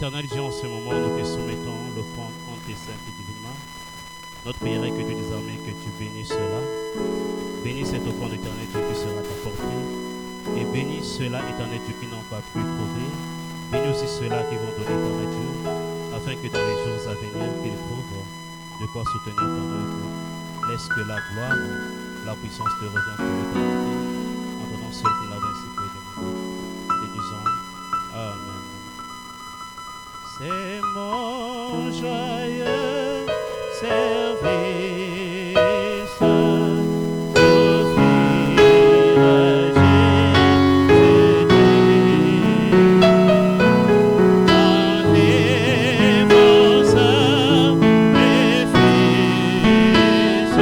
Éternel Dieu, en ce moment, nous te soumettons l'offrande en tes saintes et divines mains. Notre prière est que Dieu désormais, que tu bénisses cela. Bénis cette offrande, éternel Dieu, qui sera apportée. Et bénis ceux-là, éternel Dieu, qui n'ont pas pu trouver. Bénis aussi ceux-là qui vont donner, éternel Dieu, afin que dans les jours à venir, qu'ils trouvent de quoi soutenir ton œuvre. Laisse que la gloire, la puissance te revienne pour l'éternité, en donnant seul pour la ainsi que demandé. Et disons Amen. C'est mon joyeux service d'offrir à Jésus en défenseur des fils,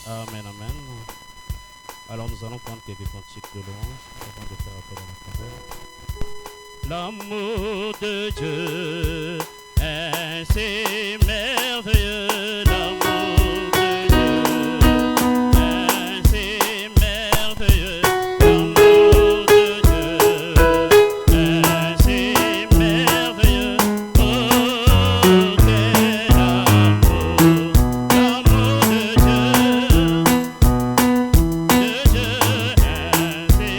Amen, amen. Alors nous allons prendre quelques cantiques de louange avant de faire appel à la parole. L'amour de Dieu est si merveilleux, l'amour de Dieu est si merveilleux, l'amour de Dieu est si merveilleux. Oh, quel amour, l'amour de Dieu est si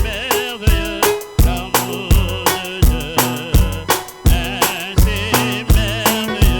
merveilleux, l'amour de Dieu est si merveilleux.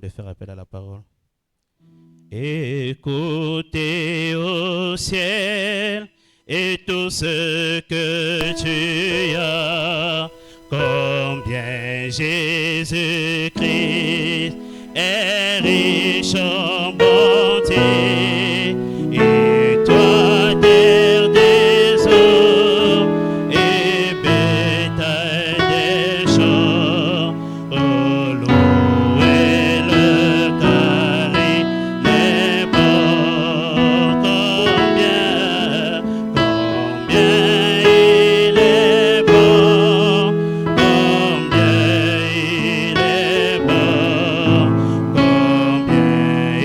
de faire appel à la parole. Écoutez au ciel et tout ce que tu as, combien Jésus-Christ est riche en bonté, et toi terre des eaux et bétail des champs, oh, louez le carré les bons, combien il est bon, combien il est bon, combien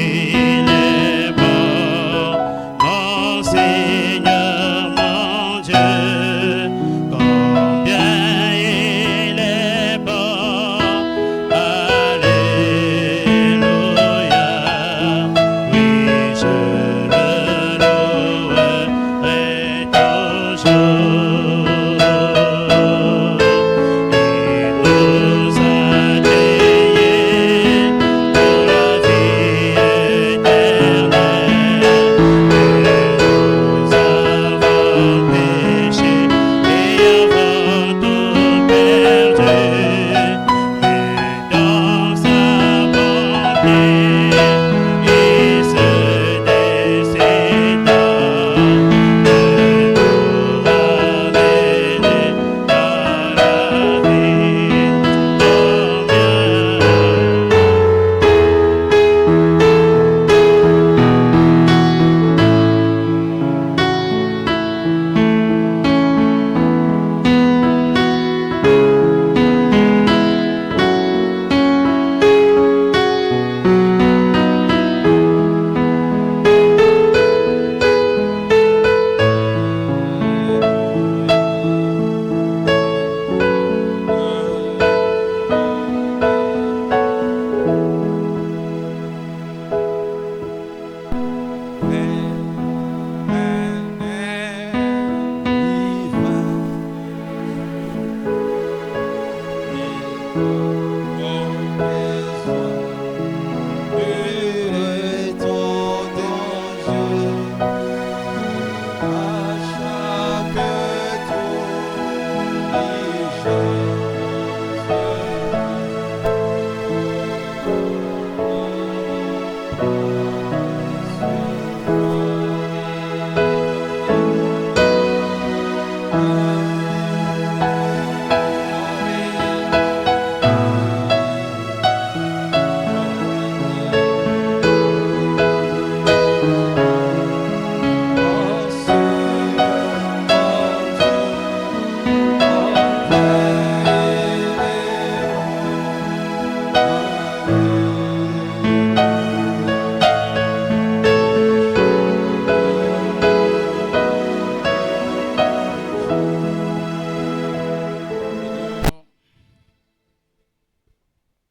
il est bon, mon Seigneur, mon Dieu, combien il est bon, alléluia, oui, je le louerai toujours. Il nous a créés pour la vie éternelle, et nous avons péché et avons tout perdu, mais dans sa bonté, il se décida de nous ramener à la vie.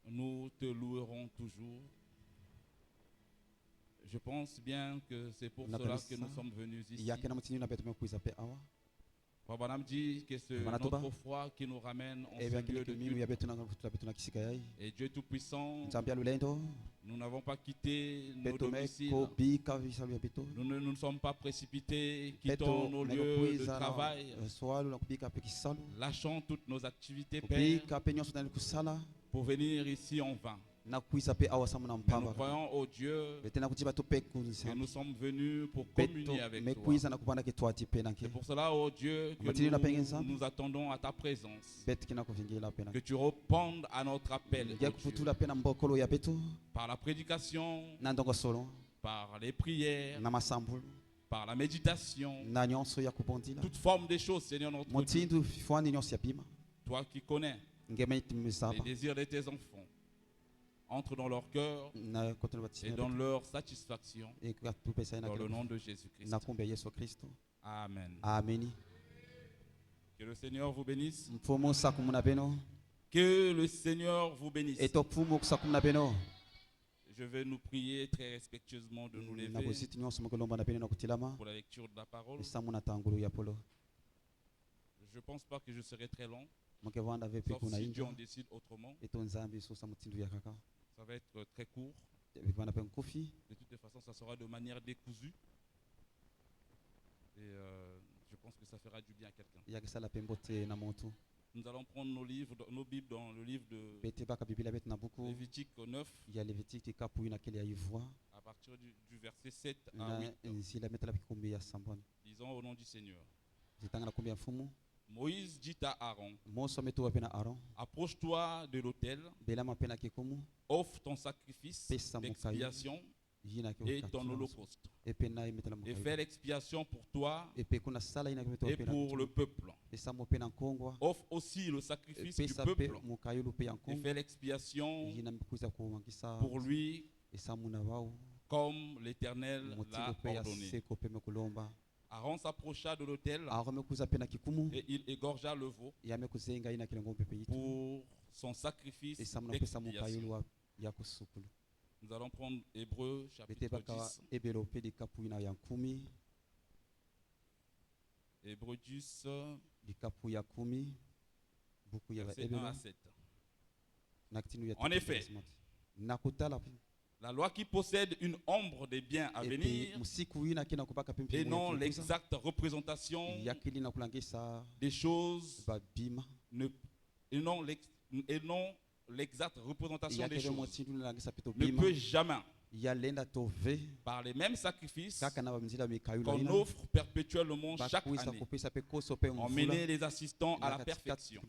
Nous te louerons toujours. Je pense bien que c'est pour cela que nous sommes venus ici. Papa dit que c'est notre foi qui nous ramène en ce lieu de culte. Et Dieu Tout-Puissant, nous n'avons pas quitté nos domiciles. Nous ne nous sommes pas précipités, quittons nos lieux de travail, lâchons toutes nos activités, Père, pour venir ici en vain. Mais nous croyons au Dieu que nous sommes venus pour communier avec toi. C'est pour cela, oh Dieu, que nous attendons à ta présence. Que tu répondes à notre appel, oh Dieu. Par la prédication, par les prières, par la méditation, toute forme des choses, Seigneur notre Dieu. Toi qui connais les désirs de tes enfants, entre dans leur cœur et dans leur satisfaction, dans le nom de Jésus-Christ. Amen. Amen. Que le Seigneur vous bénisse. Que le Seigneur vous bénisse. Je vais nous prier très respectueusement de nous lever pour la lecture de la parole. Je ne pense pas que je serai très long, sauf si Dieu en décide autrement. Ça va être très court. De toutes les façons, ça sera de manière décousue. Et je pense que ça fera du bien à quelqu'un. Nous allons prendre nos livres, nos Bibles dans le livre de Lévitique 9. À partir du verset 7 à 8. Disons au nom du Seigneur. Moïse dit à Aaron, approche-toi de l'autel, offre ton sacrifice d'expiation et ton holocauste, et fais l'expiation pour toi et pour le peuple. Offre aussi le sacrifice du peuple et fais l'expiation pour lui comme l'Éternel l'a ordonné. Aaron s'approcha de l'autel et il égorgea le veau pour son sacrifice d'expiation. Nous allons prendre Hébreux chapitre 10. Hébreux 10, verset 1 à 7. En effet, la loi qui possède une ombre des biens à venir et non l'exacte représentation des choses et non l'exacte représentation des choses ne peut jamais, par les mêmes sacrifices qu'on offre perpétuellement chaque année, emmener les assistants à la perfection.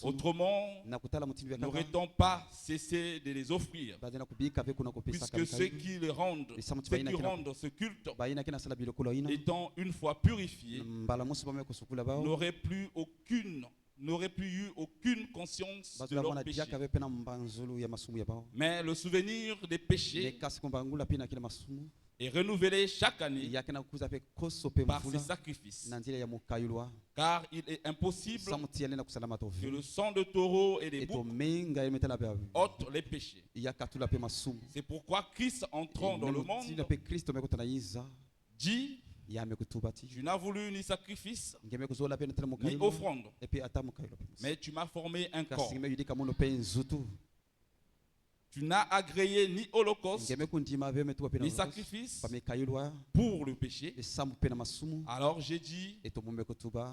Autrement, n'aurait-on pas cessé de les offrir, puisque ceux qui rendent ce culte, étant une fois purifiés, n'aurait plus eu aucune conscience de leur péché. Mais le souvenir des péchés est renouvelé chaque année par ces sacrifices. Car il est impossible que le sang de taureau et des boucs ôte les péchés. C'est pourquoi Christ entrant dans le monde dit: tu n'as voulu ni sacrifice, ni offrande, mais tu m'as formé un corps. Tu n'as agréé ni holocauste, ni sacrifice pour le péché. Alors j'ai dit: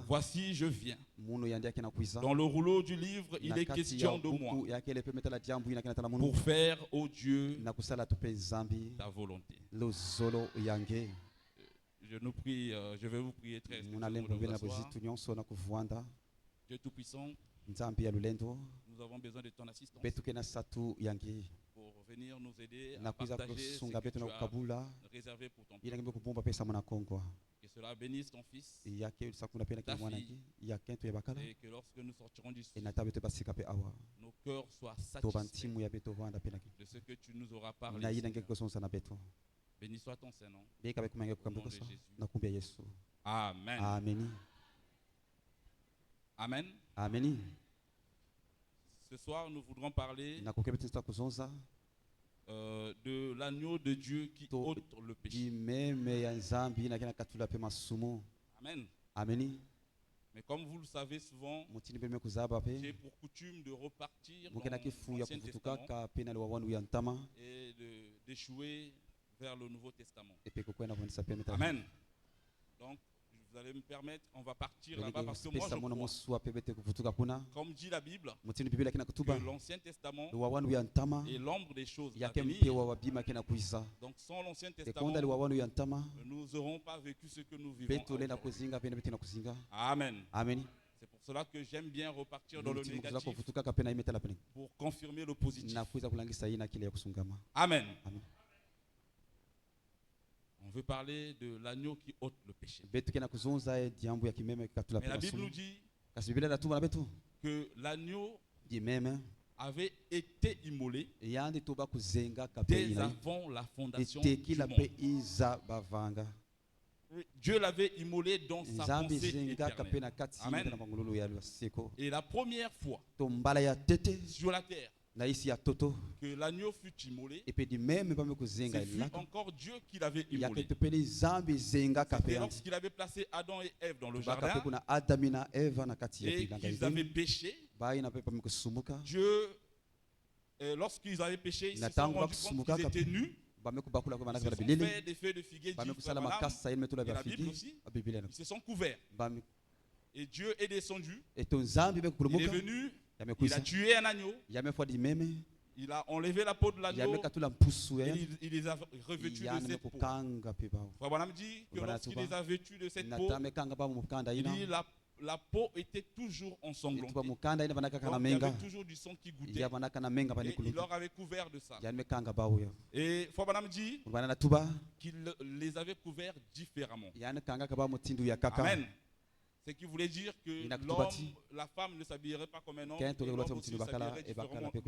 voici, je viens. Dans le rouleau du livre, il est question de moi, pour faire, ô Dieu, ta volonté. Je vais vous prier très Dieu Tout-Puissant, nous avons besoin de ton assistance pour venir nous aider à partager ce que tu as réservé pour ton peuple. Que cela bénisse ton fils, ta fille, et que lorsque nous sortirons d'ici, nos cœurs soient satisfaits de ce que tu nous auras parlé. Béni soit ton Saint-Nom. Au nom de Jésus. Amen. Amen. Amen. Amen. Ce soir, nous voudrons parler de l'agneau de Dieu qui ôte le péché. Amen. Amen. Mais comme vous le savez souvent, j'ai pour coutume de repartir dans l'Ancien Testament et d'échouer vers le Nouveau Testament. Amen. Donc, vous allez me permettre, on va partir là-bas parce que moi je crois, comme dit la Bible, que l'Ancien Testament est l'ombre des choses à venir. Donc sans l'Ancien Testament, nous n'aurons pas vécu ce que nous vivons aujourd'hui. Amen. Amen. C'est pour cela que j'aime bien repartir dans le négatif pour confirmer le positif. Amen. Amen. On veut parler de l'agneau qui ôte le péché. Mais la Bible nous dit que l'agneau avait été immolé dès avant la fondation du monde. Dieu l'avait immolé dans sa pensée éternelle. Amen. Et la première fois sur la terre que l'agneau fut immolé, c'est encore Dieu qui l'avait immolé. C'était lorsqu'il avait placé Adam et Ève dans le jardin et qu'ils avaient péché. Dieu lorsqu'ils avaient péché, ils se sont rendus compte qu'ils étaient nus. Ils se sont fait des feuilles de figuier d'huile, et la Bible aussi. Ils se sont couverts. Et Dieu est descendu. Il est venu. Il a tué un agneau. Il a enlevé la peau de l'agneau. Et il les a revêtus de cette peau. Frère Branham dit que lorsqu'il les a vêtus de cette peau, il dit la peau était toujours ensanglantée. Donc, il y avait toujours du sang qui goûtait. Et il leur avait couvert de ça. Et Frère Branham dit qu'il les avait couverts différemment. Amen. Ce qui voulait dire que l'homme, la femme ne s'habillerait pas comme un homme, et l'homme aussi s'habillerait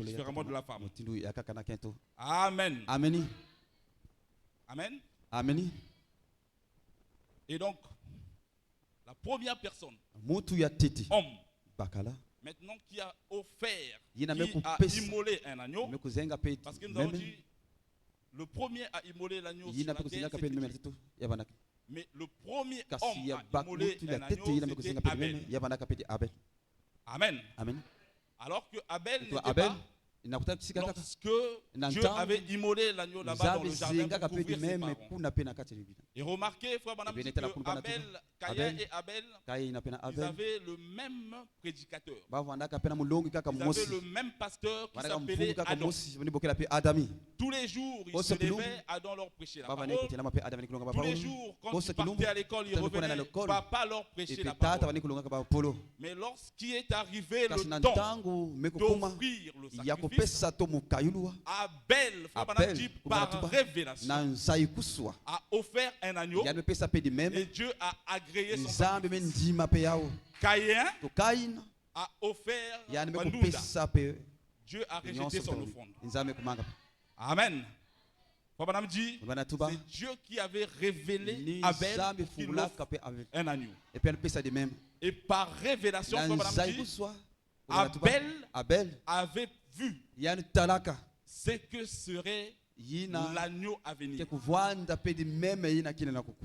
différemment de la femme. Amen. Amen. Amen. Amen. Et donc, la première personne, homme, maintenant qui a offert, qui a immolé un agneau, parce que nous avons dit, le premier à immoler l'agneau sur la terre, c'était Dieu. Mais le premier homme à immoler un agneau, c'était Abel. Amen. Amen. Alors que Abel n'était pas, lorsque Dieu avait immolé l'agneau là-bas dans le jardin pour couvrir ses parents. Et remarquez, frère Branham dit que Caïn et Abel, ils avaient le même prédicateur. Ils avaient le même pasteur qui s'appelait Adam. Tous les jours, ils se levaient, Adam leur prêchait la parole. Tous les jours, quand ils partaient à l'école, ils revenaient, papa leur prêchait la parole. Mais lorsqu'il est arrivé le temps d'offrir le sacrifice, Abel, frère Branham dit, par révélation, a offert un agneau et Dieu a agréé son sacrifice. Caïn a offert Banouda. Dieu a rejeté son offrande. Amen. Frère Branham dit, c'est Dieu qui avait révélé Abel qu'il offre un agneau. Et par révélation, Frère Branham dit, Abel avait vu ce que serait l'agneau à venir.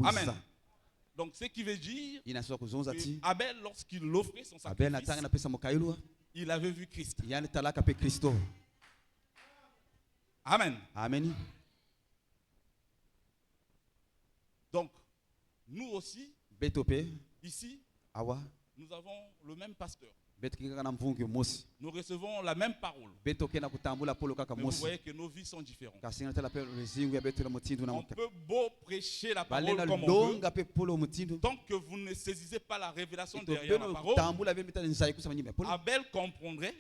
Amen. Donc ce qui veut dire que Abel, lorsqu'il offrait son sacrifice, il avait vu Christ. Amen. Amen. Donc nous aussi, ici, nous avons le même pasteur. Nous recevons la même parole. Mais vous voyez que nos vies sont différentes. On peut beau prêcher la parole comme on veut. Tant que vous ne saisissez pas la révélation derrière la parole, Abel comprendrait,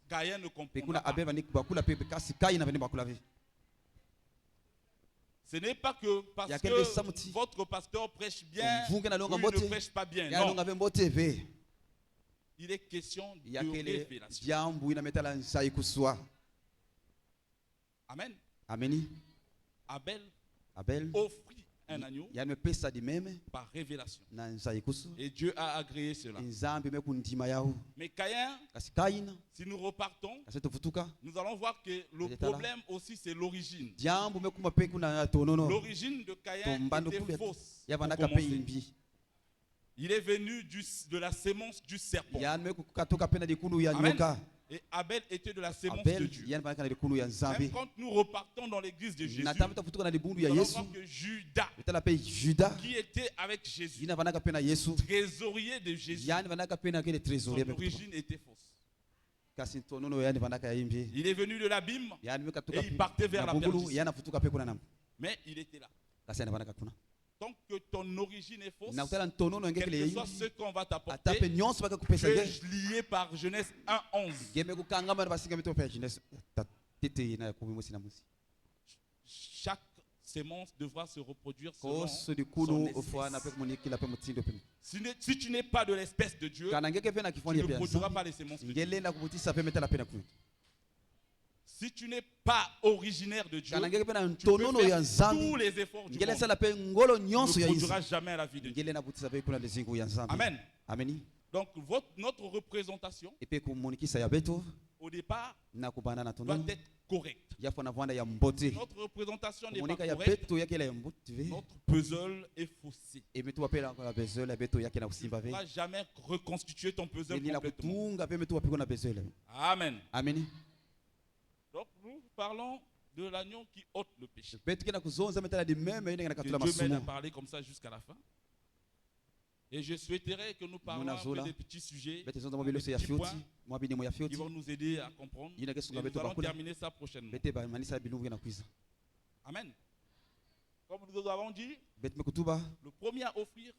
Caïn ne comprendra pas. Ce n'est pas que parce que votre pasteur prêche bien ou il ne prêche pas bien. Non. Il est question de révélation. Amen. Amen. Abel offrit un agneau par révélation. Et Dieu a agréé cela. Mais Caïn, si nous repartons, nous allons voir que le problème aussi c'est l'origine. L'origine de Caïn était fausse. Il est venu de la sémence du serpent. Amen. Et Abel était de la sémence de Dieu. Même quand nous repartons dans l'église de Jésus, nous allons voir que Judas, qui était avec Jésus, trésorier de Jésus, son origine était fausse. Il est venu de l'abîme et il partait vers la perdition. Mais il était là. Tant que ton origine est fausse, quel que soit ce qu'on va t'apporter, tu es lié par Genèse 1:11. Chaque sémence devra se reproduire selon son espèce. Si tu n'es pas de l'espèce de Dieu, tu ne produiras pas les sémences de Dieu. Si tu n'es pas originaire de Dieu, tu peux faire tous les efforts du monde. Tu ne produiras jamais la vie de Dieu. Amen. Donc notre représentation au départ doit être correcte. Notre représentation n'est pas correcte. Notre puzzle est faussé. Tu ne pourras jamais reconstituer ton puzzle complètement. Amen. parlons de l'agneau qui ôte le péché. Dieu m'aide à parler comme ça jusqu'à la fin. Et je souhaiterais que nous parlions un peu des petits sujets, des petits points qui vont nous aider à comprendre. Et nous allons terminer ça prochainement. Amen. Comme nous avons dit, le premier à offrir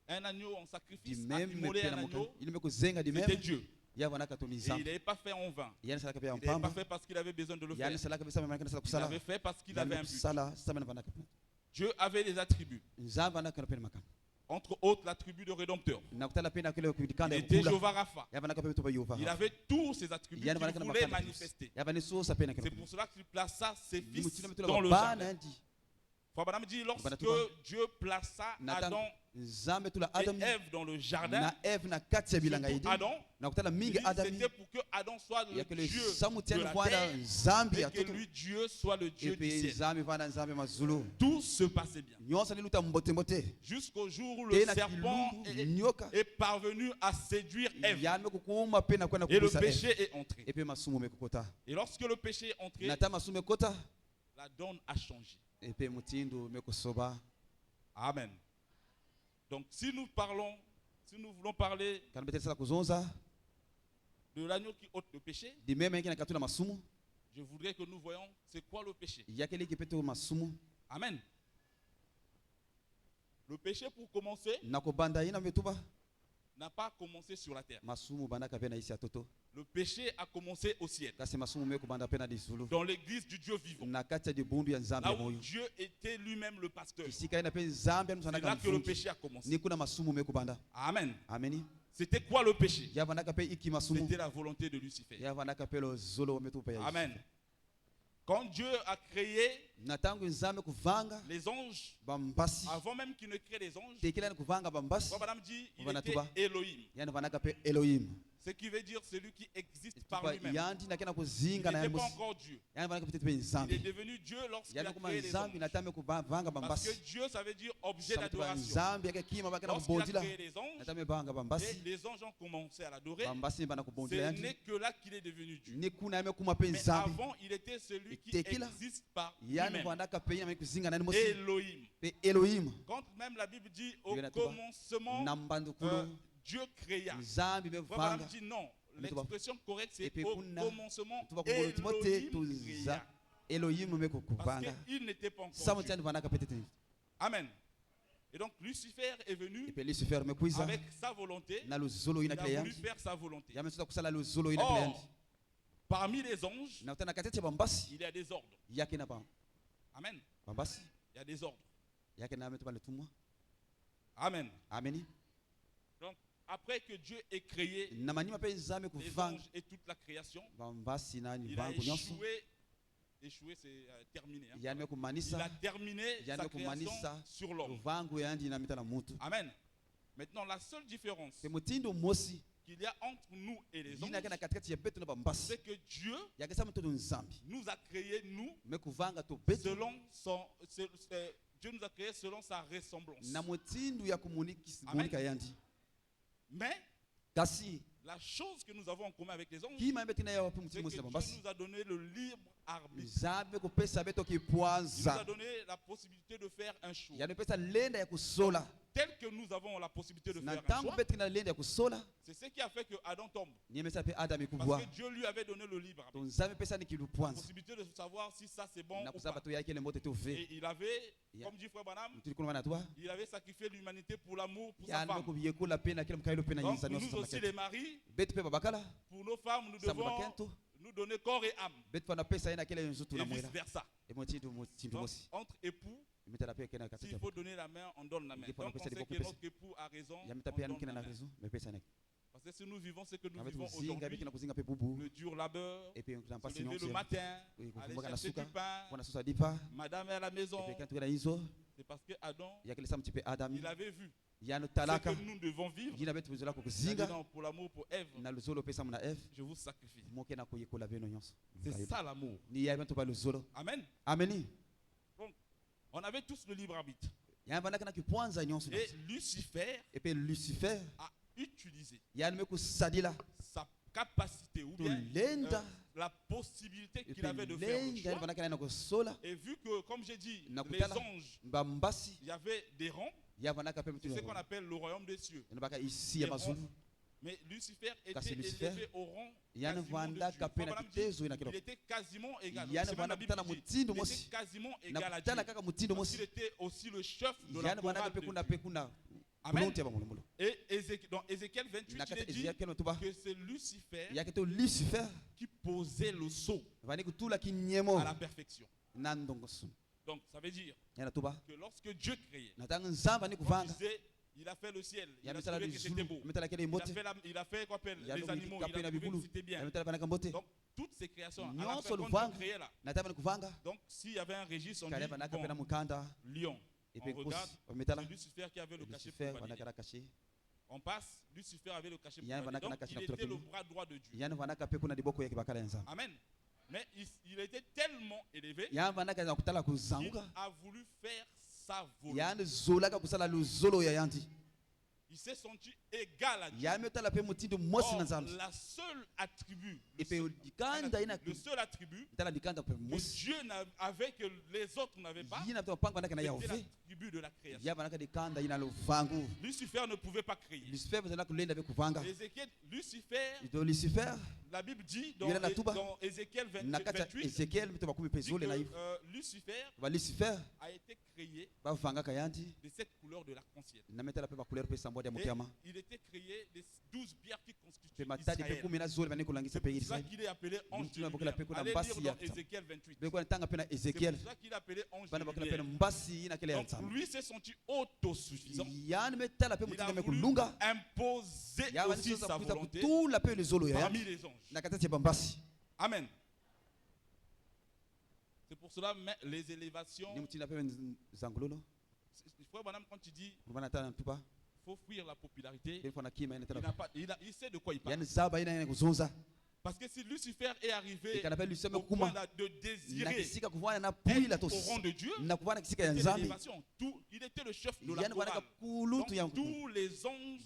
un agneau en sacrifice, à immoler un agneau, c'était Dieu. Et il n'avait pas fait en vain. Il n'avait pas fait parce qu'il avait besoin de le faire. Il avait fait parce qu'il avait un but. Dieu avait des attributs. Entre autres, l'attribut de rédempteur. Il était Jéhovah Rapha. Il avait tous ces attributs qu'il voulait manifester. C'est pour cela qu'il plaça ses fils dans le jardin. Frère Branham dit, lorsque Dieu plaça Adam et Ève dans le jardin, Adam, c'était pour que Adam soit le Dieu de la terre et que lui, Dieu, soit le Dieu du ciel. Tout se passait bien. Jusqu'au jour où le serpent est parvenu à séduire Ève. Et le péché est entré. Et lorsque le péché est entré, la donne a changé. Amen. Donc si nous voulons parler de l'agneau qui ôte le péché, je voudrais que nous voyons c'est quoi le péché. Amen. Le péché, pour commencer, n'a pas commencé sur la terre. Le péché a commencé au ciel. Dans l'église du Dieu vivant. Là où Dieu était lui-même le pasteur. C'est là que le péché a commencé. Amen. C'était quoi le péché? C'était la volonté de Lucifer. Amen. Quand Dieu a créé les anges, avant même qu'il ne crée les anges, Madame dit il était Elohim. Ce qui veut dire celui qui existe par lui-même. Il n'était pas encore Dieu. Il est devenu Dieu lorsqu'il a créé les anges. Parce que Dieu, ça veut dire objet d'adoration. Lorsqu'il a créé les anges, et les anges ont commencé à l'adorer, ce n'est que là qu'il est devenu Dieu. Mais avant, il était celui qui existe par lui-même. Elohim. Quand même la Bible dit au commencement, Dieu créa. Abraham dit non. L'expression correcte c'est au commencement Elohim créa. Parce qu'il n'était pas encore Dieu. Amen. Et donc Lucifer est venu avec sa volonté. Il a voulu faire sa volonté. Or, parmi les anges, il y a des ordres. Amen. Il y a des ordres. Amen. Donc, après que Dieu ait créé les anges et toute la création, il a échoué, c'est terminé. Il a terminé sa création sur l'homme. Amen. Maintenant, la seule différence qu'il y a entre nous et les anges, c'est que Dieu nous a créés, Dieu nous a créés selon sa ressemblance. Amen. Mais la chose que nous avons en commun avec les anges, c'est que Dieu nous a donné le libre arbitre. Il nous a donné la possibilité de faire un choix. Tel que nous avons la possibilité de faire un choix, c'est ce qui a fait que Adam tombe. Parce que Dieu lui avait donné le libre arbitre. La possibilité de savoir si ça c'est bon ou pas. Et il avait, comme dit Frère Branham, il avait sacrifié l'humanité pour l'amour pour sa femme. Donc nous aussi les maris, pour nos femmes, nous devons nous donner corps et âme. Et vice versa. Donc, entre époux, s'il faut donner la main, on donne la main. Donc on sait que notre époux a raison, on donne la main. Parce que si nous vivons ce que nous vivons aujourd'hui, le dur labeur, se lever le matin, aller chercher du pain, madame est à la maison, c'est parce que Adam, il avait vu ce que nous devons vivre. Il a dit non, pour l'amour pour Ève, je vous sacrifie. C'est ça l'amour. Amen. Donc, on avait tous le libre arbitre. Et Lucifer a utilisé sa capacité ou bien la possibilité qu'il avait de faire le choix. Et vu que, comme j'ai dit, les anges, il y avait des rangs, c'est ce qu'on appelle le royaume des cieux. Mais Lucifer était élevé au rang quasiment de Dieu. Il était quasiment égal. C'est même la Bible dit, il était quasiment égal à Dieu. Parce qu'il était aussi le chef de la chorale de Dieu. Amen. Et dans Ézéchiel 28, il est dit que c'est Lucifer qui posait le sceau à la perfection. Donc ça veut dire que lorsque Dieu créait, il a fait le ciel, il a trouvé que c'était beau. Il a fait quoi appelle les animaux, il a trouvé que c'était bien. Donc toutes ces créations, à la fin quand Dieu créait là. Donc s'il y avait un registre, on dit lion. On regarde, c'est Lucifer qui avait le cachet pour valider. On passe, Lucifer avait le cachet pour valider. Donc il était le bras droit de Dieu. Amen. Mais il était tellement élevé qu'il a voulu faire sa volonté. Il s'est senti égal à Dieu. Or, la seule attribut, le seul attribut que Dieu avait que les autres n'avaient pas, c'était l'attribut de la création. Lucifer ne pouvait pas créer. Lucifer, la Bible dit dans Ézéchiel 28, Lucifer a été créé de cette couleur de l'arc-en-ciel. Et il était créé des 12 pierres qui constituent Israël. C'est pour ça qu'il est appelé ange de lumière. Allez lire dans Ézéchiel 28. C'est pour ça qu'il est appelé ange de lumière. Donc lui s'est senti autosuffisant. Il a voulu imposer aussi sa volonté parmi les anges. Amen. C'est pour cela que les élévations, frère Branham, quand tu dis il faut fuir la popularité, il sait de quoi il parle. Parce que si Lucifer est arrivé au point de désirer être au rang de Dieu, c'était l'élévation. Il était le chef de la chorale. Donc tous les anges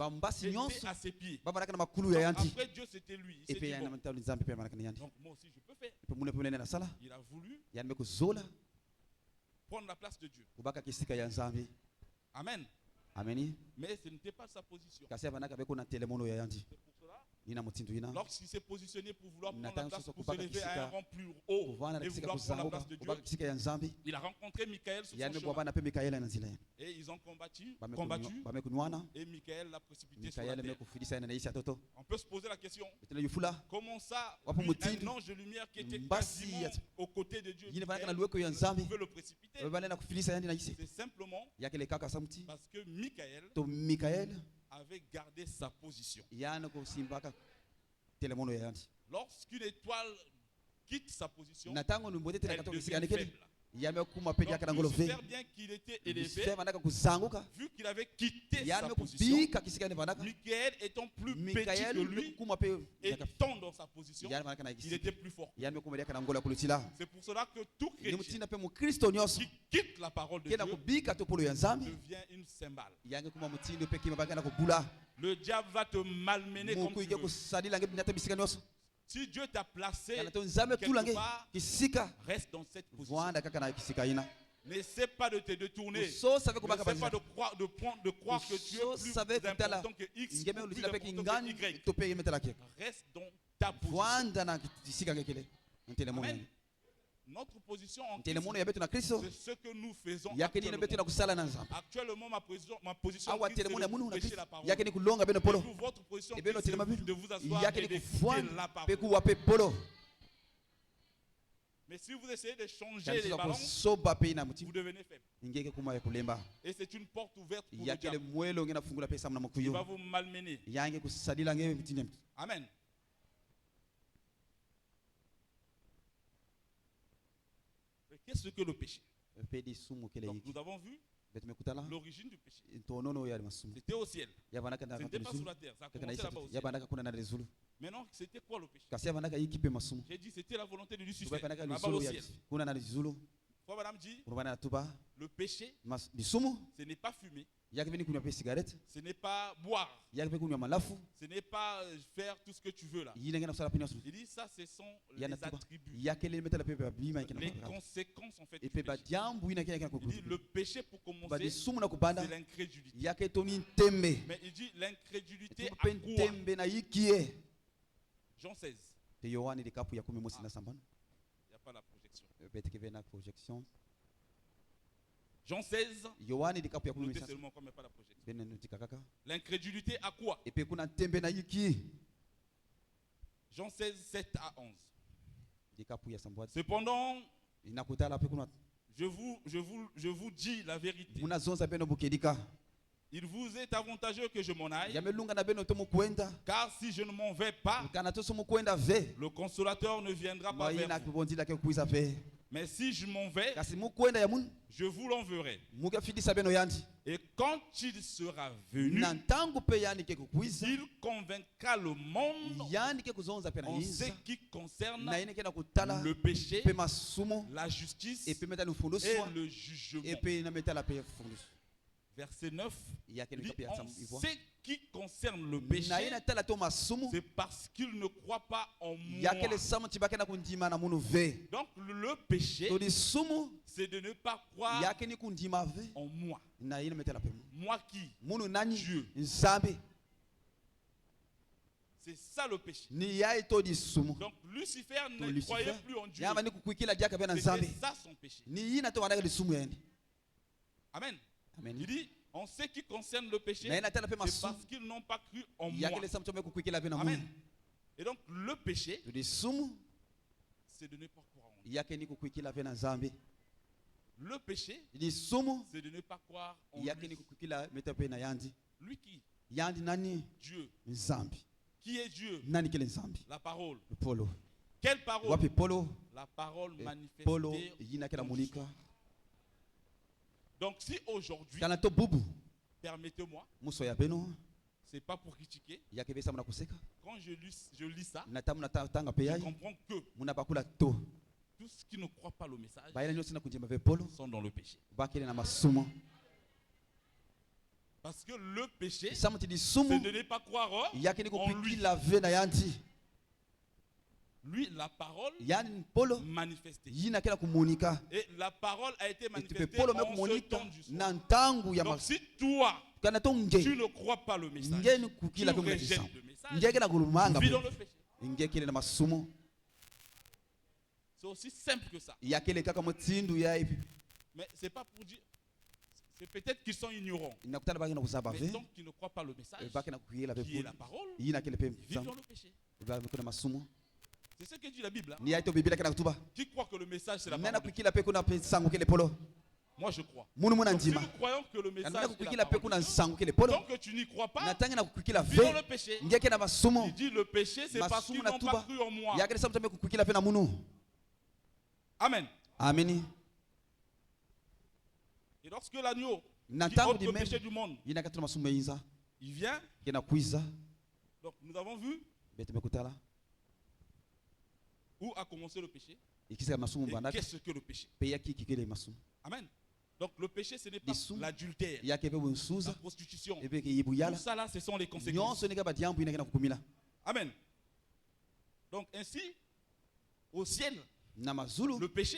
étaient à ses pieds. Donc, après Dieu, c'était lui. Il s'est dit, bon, donc moi aussi je peux faire. Il a voulu prendre la place de Dieu. Amen. Mais ce n'était pas sa position. C'est pour cela, lorsqu'il s'est positionné pour vouloir prendre la place, pour se lever à un rang plus haut et vouloir prendre la place de Dieu, il a rencontré Michael sur son chemin. Et ils ont combattu, et Michael l'a précipité sur la terre. On peut se poser la question, comment ça, un ange de lumière qui était quasiment aux côtés de Dieu, Michael pouvait le précipiter? C'est simplement parce que Michael avait gardé sa position. Lorsqu'une étoile quitte sa position, elle devient faible. Donc, Lucifer, bien qu'il était élevé, vu qu'il avait quitté sa position, Michael étant plus petit que lui, étant dans sa position, il était plus fort. C'est pour cela que tout chrétien qui quitte la parole de Dieu devient une cymbale. Le diable va te malmener comme tu veux. Si Dieu t'a placé quelque part, reste dans cette position. N'essaie pas de te détourner. N'essaie pas de croire que tu es plus important que X ou plus important que Y. Reste dans ta position. Amen. Notre position en Christ, c'est ce que nous faisons actuellement. Ma position en Christ, c'est de prêcher la parole. Et vous, votre position en Christ, c'est de vous asseoir et d'écouter la parole. Mais si vous essayez de changer les balances, vous devenez faible. Et c'est une porte ouverte pour le diable. Il va vous malmener. Amen. Qu'est-ce que le péché? Donc, nous avons vu l'origine du péché. C'était au ciel. Ce n'était pas sur la terre. Ça a commencé là-bas au ciel. Maintenant, c'était quoi le péché? J'ai dit c'était la volonté de Lucifer là-bas au ciel. Frère Madame dit, Tuba. le péché, ce n'est pas fumer. Cigarette. Ce n'est pas boire. Ce n'est pas faire tout ce que tu veux là. Il dit ça, ce sont les attributs. Les conséquences en fait. Il dit le péché pour commencer, c'est l'incrédulité. Mais il dit l'incrédulité à quoi? Jean 16. Il n'y a pas la projection. Jean 16. Notez seulement qu'on ne met pas la projection. L'incrédulité à quoi? Jean 16, 7 à 11. Cependant, je vous dis la vérité. Il vous est avantageux que je m'en aille. Car si je ne m'en vais pas, le consolateur ne viendra pas vers vous. Mais si je m'en vais, je vous l'enverrai. Et quand il sera venu, il convaincra le monde en ce qui concerne le péché, la justice et le jugement. Verset 9, en ce qui concerne le péché, c'est parce qu'il ne croit pas en moi. Donc le péché, c'est de ne pas croire en moi. Moi qui? Dieu. C'est ça le péché. Donc Lucifer ne croyait plus en Dieu. C'était ça son péché. Amen. Il dit, en ce qui concerne le péché, c'est parce qu'ils n'ont pas cru en moi. Amen. Et donc, le péché, c'est de ne pas croire en Dieu. Le péché, c'est de ne pas croire en lui. Lui qui? Dieu. Qui est Dieu? La parole. Quelle parole? La parole manifestée. Donc si aujourd'hui, permettez-moi, c'est pas pour critiquer. Quand je lis ça, je comprends que tous ceux qui ne croient pas le message sont dans le péché. Parce que le péché, c'est de ne pas croire en lui. Lui, la parole manifestée. Et la parole a été manifestée en ce temps du soir. Donc si toi, tu ne crois pas le message, tu rejettes le message, tu vis dans le péché. C'est aussi simple que ça. Mais c'est pas pour dire... C'est peut-être qu'ils sont ignorants. Mais tant qu'ils ne croient pas le message, qui est la parole, ils vivent dans le péché. C'est ce que dit la Bible. Qui croit que le message c'est la parole? Moi je crois. Donc, si nous croyons que le message est la parole, tant que tu n'y crois pas, vis dans le péché. Il dit le péché c'est parce qu'ils n'ont pas cru en moi. Amen. Amen. Et lorsque l'agneau qui ôte le péché du monde, il vient. Donc nous avons vu où a commencé le péché et qu'est-ce que le péché. Amen. Donc le péché ce n'est pas l'adultère, la prostitution. Tout ça là ce sont les conséquences. Amen. Donc ainsi au ciel le péché,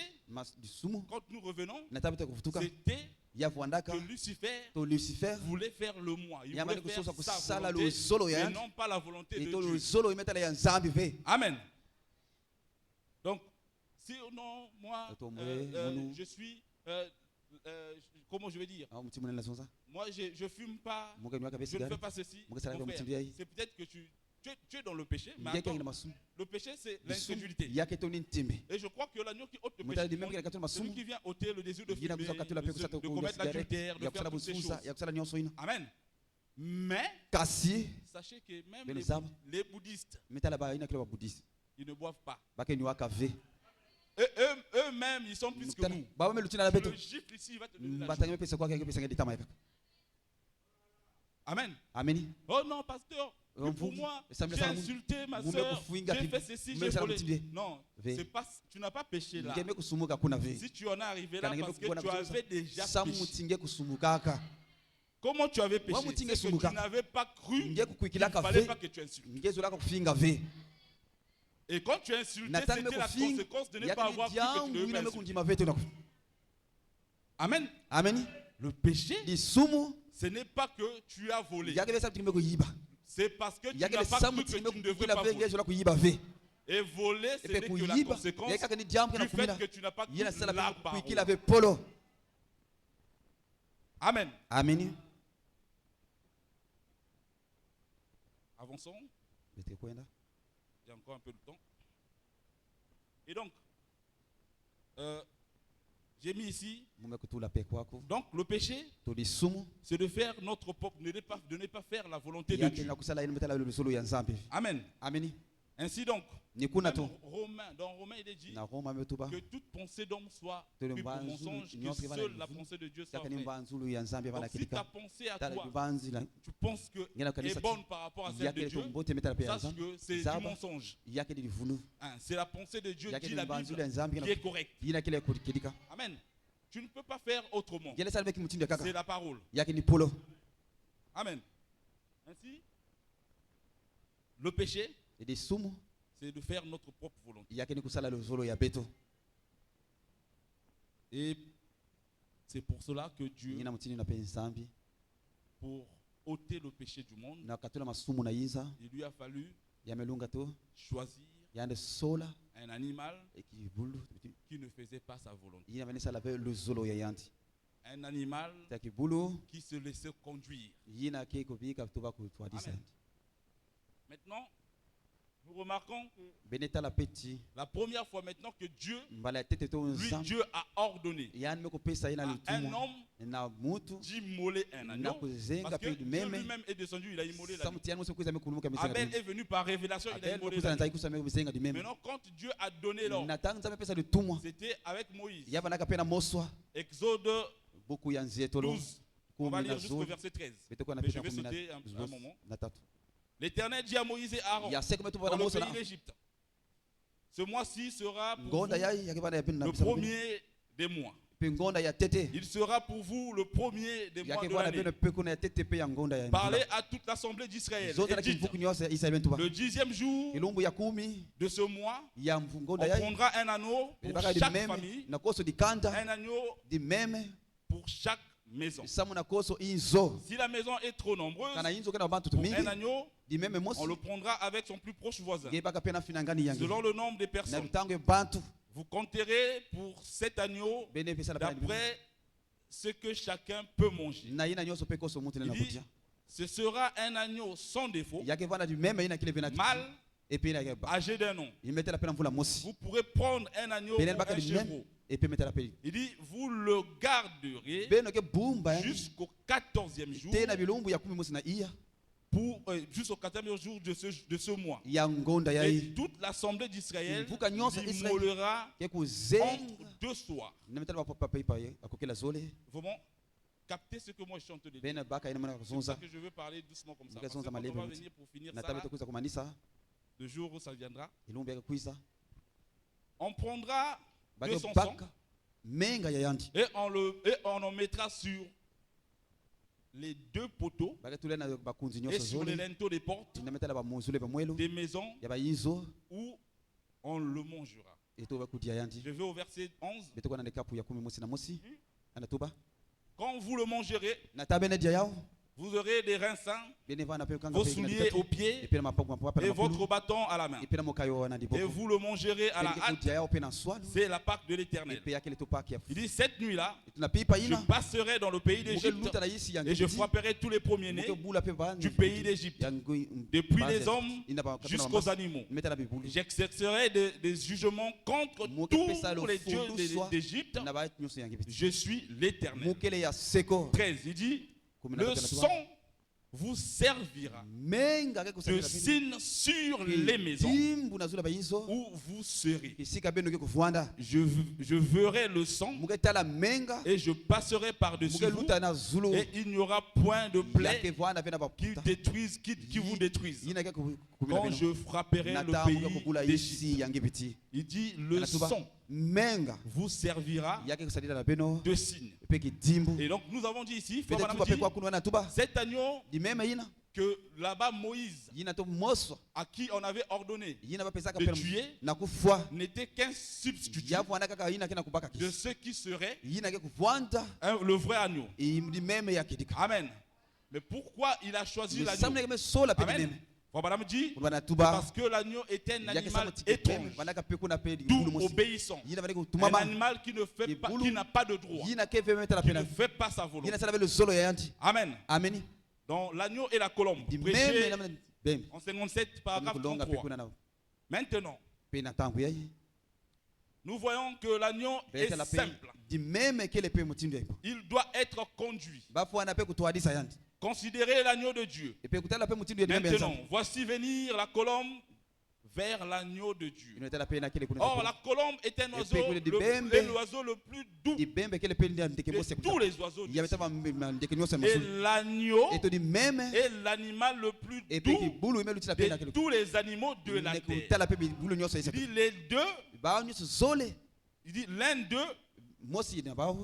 quand nous revenons, c'était que Lucifer voulait faire le moi. Il voulait faire sa volonté et non pas la volonté de Dieu. Amen. Donc, si non, moi, je suis, comment je vais dire? Moi, je ne fume pas, je ne fais pas ceci. C'est peut-être que tu es dans le péché, mais attends, le péché c'est l'incrédulité. Et je crois que l'agneau qui ôte le péché, celui qui vient ôter le désir de fumer, de commettre l'adultère, de faire toutes ces choses. Amen. Mais, sachez que même les bouddhistes, ils ne boivent pas. Eux-mêmes, ils sont plus que vous. Le gifle ici, il va te donner la joie. Amen. Amen. Oh non, pasteur. Pour moi, j'ai insulté ma soeur, j'ai fait ceci, j'ai volé. Non, pas, tu n'as pas péché là. Si tu en es arrivé là parce que tu avais déjà péché. Comment tu avais péché? C'est que tu n'avais pas cru qu'il ne fallait pas que tu insultes. Et quand tu as insulté, c'était la conséquence de ne pas avoir cru que tu devais pas insulter. Amen. Amen. Le péché, ce n'est pas que tu as volé. C'est parce que tu n'as pas cru que tu ne devrais pas voler. Et voler, ce n'est que la conséquence du fait que tu n'as pas cru la parole. Amen. Amen. Avançons. Il y a encore un peu de temps. Et donc, j'ai mis ici. Donc, le péché, c'est de faire notre propre, de ne pas faire la volonté de Dieu. Amen. Amen. Ainsi donc, dans Romains, il est dit que toute pensée d'homme soit pure pour mensonge, que seule la pensée de Dieu soit vraie. Donc, si ta pensée à toi, tu penses qu'elle est bonne par rapport à celle de Dieu, sache que c'est du mensonge. C'est la pensée de Dieu, dit la Bible, qui est correcte. Amen. Tu ne peux pas faire autrement. C'est la parole. Amen. Ainsi, le péché, c'est de faire notre propre volonté. Et c'est pour cela que Dieu, pour ôter le péché du monde, il lui a fallu choisir un animal qui ne faisait pas sa volonté. Un animal qui se laissait conduire. Amen. Maintenant, nous remarquons que la première fois maintenant que Dieu a ordonné à un homme d'immoler un agneau, parce que Dieu lui-même est descendu, il a immolé l'agneau. Abel est venu par révélation, il a immolé l'agneau. Maintenant, quand Dieu a donné l'ordre, c'était avec Moïse. Exode 12. On va lire jusqu'au verset 13. Mais je vais sauter un moment. L'Éternel dit à Moïse et Aaron dans le pays d'Égypte: ce mois-ci sera pour vous le premier des mois. Il sera pour vous le premier des mois de l'année. Parlez à toute l'assemblée d'Israël et dites: le 10e jour de ce mois, on prendra un anneau pour chaque famille, un agneau pour chaque maison. Si la maison est trop nombreuse, pour un agneau, on le prendra avec son plus proche voisin. Selon le nombre de personnes, vous compterez pour cet agneau d'après ce que chacun peut manger. Il dit, ce sera un agneau sans défaut, mâle, âgé d'un an. Vous pourrez prendre un agneau pour un chevreau. Il dit, vous le garderez jusqu'au 14e jour, jusqu'au 14e jour de ce mois. Et toute l'assemblée d'Israël immolera entre 2 soirs. Vraiment, captez ce que moi je suis en train de dire. C'est pour ça que je veux parler doucement comme ça. Parce que quand on va venir pour finir ça, le jour où ça viendra, on prendra de son sang et on en mettra sur les 2 poteaux et sur les linteaux des portes des maisons où on le mangera. Je vais au verset 11. Quand vous le mangerez, vous aurez des reins sains, vos souliers aux pieds et votre bâton à la main. Et vous le mangerez à la hâte. C'est la Pâque de l'Éternel. Il dit, cette nuit-là, je passerai dans le pays d'Égypte et je frapperai tous les premiers-nés du pays d'Égypte, depuis les hommes jusqu'aux animaux. J'exercerai des jugements contre tous les dieux d'Égypte. Je suis l'Éternel. 13, il dit, le sang vous servira de signe sur les maisons où vous serez. Je verrai le sang et je passerai par-dessus vous et il n'y aura point de plaie qui vous détruise quand je frapperai le pays d'Égypte. Il dit le sang vous servira de signe. Et donc nous avons dit ici, cet agneau que là-bas Moïse, à qui on avait ordonné de tuer, n'était qu'un substitut de ce qui serait le vrai agneau. Amen. Mais pourquoi il a choisi l'agneau? Amen. Madame dit, parce que l'agneau est un animal étrange, doux, obéissant, un animal qui ne fait pas, qui n'a pas de droit, qui ne fait pas sa volonté. Amen. Donc l'agneau et la colombe, prêché en 57 paragraphe 33. Maintenant, nous voyons que l'agneau est simple. Il doit être conduit. Considérez l'agneau de Dieu. Maintenant, voici venir la colombe vers l'agneau de Dieu. Or, la colombe est un oiseau, l'oiseau le plus doux de tous les oiseaux du ciel. Et l'agneau est l'animal le plus doux de tous les animaux de la terre. Il dit les deux, il dit l'un d'eux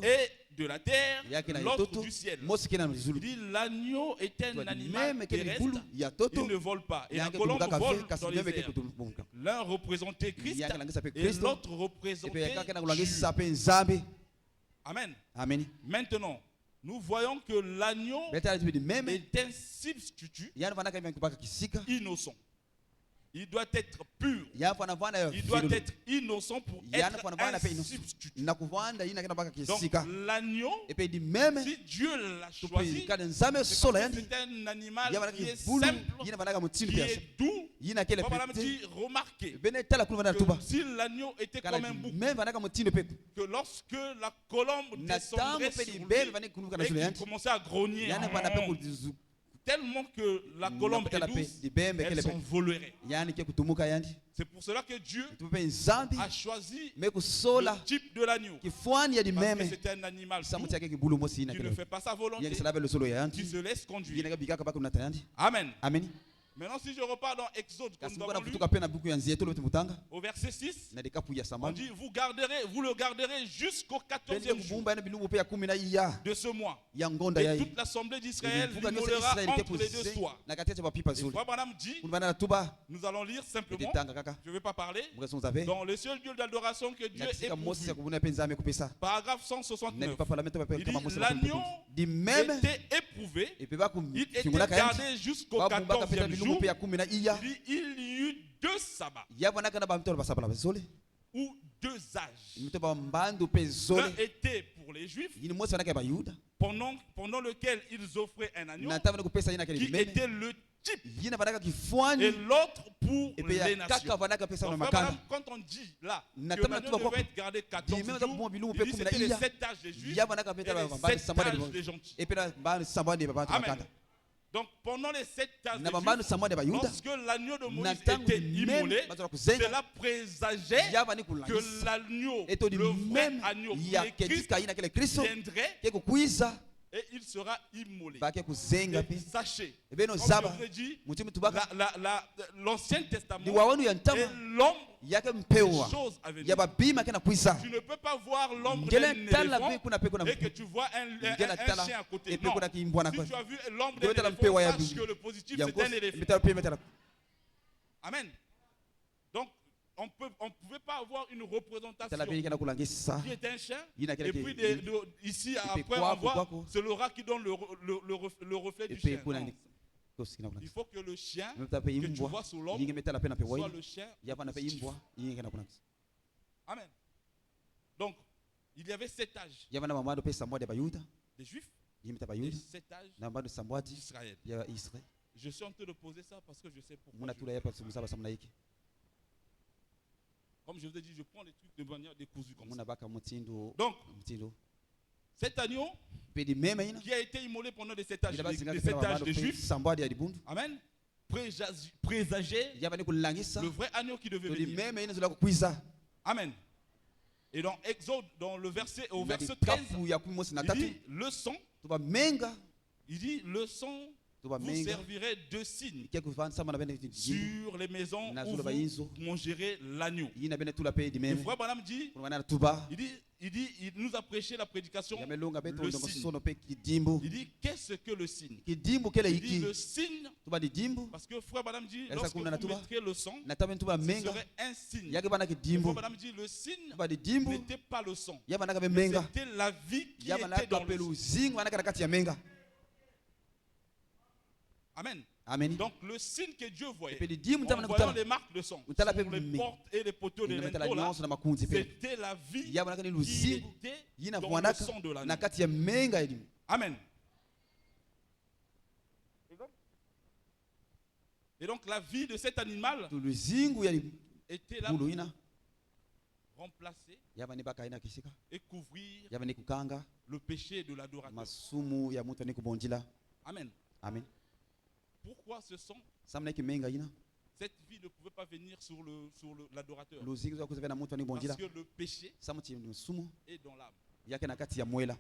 est de la terre, l'autre du ciel. Il dit l'agneau est un animal terrestre, il ne vole pas. Et la colombe vole dans les airs. L'un représentait Christ et l'autre représentait Dieu. Amen. Maintenant, nous voyons que l'agneau est un substitut innocent. Il doit être pur. Il doit être innocent pour être un substitut. Donc l'agneau, si Dieu l'a choisi, c'est un animal qui est simple, qui est doux. Papa m'a dit, remarquez que si l'agneau était comme un bouc, que lorsque la colombe descendrait sur lui et qu'il commençait à grogner, tellement que la colombe est douce, elle s'envolerait. C'est pour cela que Dieu a choisi le type de l'agneau. Parce que c'est un animal doux, qui ne fait pas sa volonté, qui se laisse conduire. Amen. Maintenant, si je repars dans Exode, comme nous avons lu, au verset 6, on dit, vous le garderez jusqu'au 14e jour de ce mois. Et toute l'assemblée d'Israël l'immolera entre les deux soirs. Et Frère Branham dit, nous allons lire simplement, je ne vais pas parler, dans le seul Dieu d'adoration que Dieu est pourvu. Paragraphe 169, il dit, l'agneau était éprouvé, il était gardé jusqu'au 14e jour. Il y eut 2 sabbats ou 2 âges. L'un était pour les Juifs, pendant lequel ils offraient un agneau qui était le type, et l'autre pour les nations. Donc, quand on dit là que l'agneau devait être gardé 14 jours, il dit c'était les 7 âges des Juifs et les 7 âges des gentils. Amen. Donc pendant les 7 âges des Juifs, lorsque l'agneau de Moïse était immolé, cela présageait que l'agneau, le vrai agneau qui est Christ, viendrait et il sera immolé. Et sachez, comme je vous ai dit, l'Ancien Testament est l'ombre des choses à venir. Tu ne peux pas voir l'ombre d'un éléphant et que tu vois un chien à côté. Non. Si tu as vu l'ombre d'un éléphant, sache que le positif c'est un éléphant. Amen. Donc, on ne pouvait pas avoir une représentation qui est un chien, et puis ici après on voit c'est le rat qui donne le reflet du chien. Non. Il faut que le chien que tu vois sous l'ombre soit le chien positif. Amen. Donc, il y avait 7 âges des Juifs et 7 âges d'Israël. Je suis en train de poser ça parce que je sais pourquoi. Comme je vous ai dit, je prends les trucs de manière décousue comme ça. Donc, cet agneau qui a été immolé pendant des 7 âges des Juifs, amen, présageait le vrai agneau qui devait venir. Amen. Et dans Exode, au verset 13, il dit le sang, vous servirez de signes sur les maisons où vous mangerez l'agneau. Et frère Branham dit, il nous a prêché la prédication, le signe. Il dit, qu'est-ce que le signe? Il dit le signe, parce que frère Branham dit, lorsque vous mettrez le sang, ce serait un signe. Et frère Branham dit, le signe n'était pas le sang, c'était la vie qui était dans le sang. Amen. Amen. Donc le signe que Dieu voyait, en voyant les marques de sang sur les portes et les poteaux de linteau, c'était la vie qui était dans le sang de l'agneau. Amen. Et donc la vie de cet animal était là pour remplacer et couvrir le péché de l'adorateur. Amen. Amen. Pourquoi ce sang? Cette vie ne pouvait pas venir sur l'adorateur. Parce que le péché est dans l'âme.